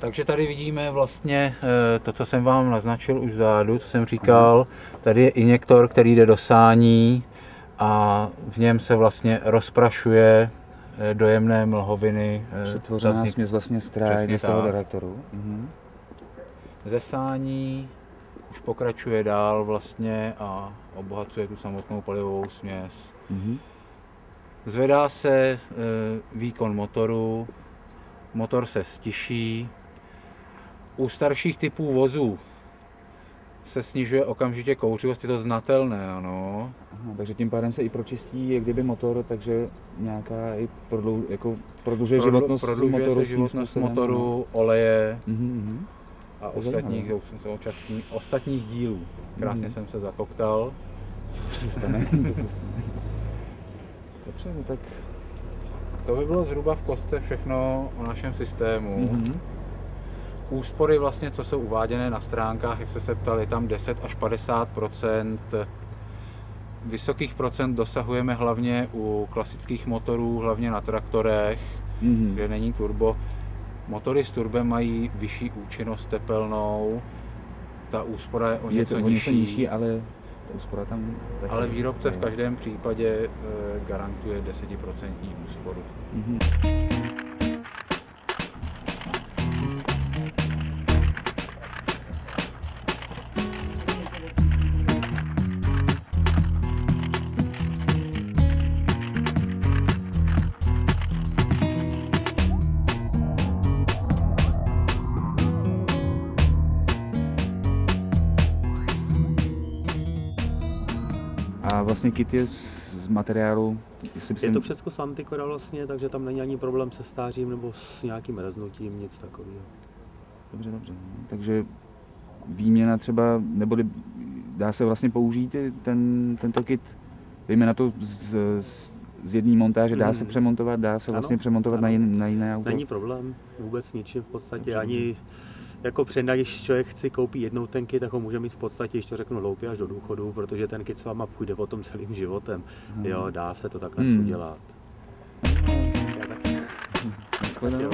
Takže tady vidíme vlastně to, co jsem vám naznačil už vzadu, co jsem říkal. Tady je injektor, který jde do sání a v něm se vlastně rozprašuje dojemné mlhoviny. Přetvořená směs vlastně z toho reaktoru. Ze sání už pokračuje dál vlastně a obohacuje tu samotnou palivovou směs. Zvedá se výkon motoru, motor se stiší. U starších typů vozů se snižuje okamžitě kouřivost, je to znatelné, ano. Aha, takže tím pádem se i pročistí jak kdyby motor, takže nějaká i prodlužuje životnost motoru, oleje a ostatních dílů. Krásně jsem se zakoktal. Dobře, no tak to by bylo zhruba v kostce všechno o našem systému. Úspory vlastně, co jsou uváděné na stránkách, jak jste se ptali, je tam 10 až 50%. Vysokých procent dosahujeme hlavně u klasických motorů, hlavně na traktorech, kde není turbo. Motory s turbem mají vyšší účinnost tepelnou, ta úspora je o něco nižší, ale úspora tam taky, ale výrobce v každém případě garantuje 10% úsporu. A vlastně kit je z materiálu? Je to všechno z Antikora vlastně, takže tam není ani problém se stářím nebo s nějakým reznutím, nic takového. Dobře. Takže výměna třeba, nebo dá se vlastně použít tento kit, dejme na to z jedné montáže, dá se přemontovat, dá se vlastně přemontovat na jiné auto? Není problém, vůbec ničím v podstatě, ani jako předna, když člověk chce koupit jednou ten kit, tak ho může mít v podstatě, když to řeknu, loupě až do důchodu, protože ten kit s váma půjde o tom celým životem. Jo, dá se to takhle udělat. Nashledanou.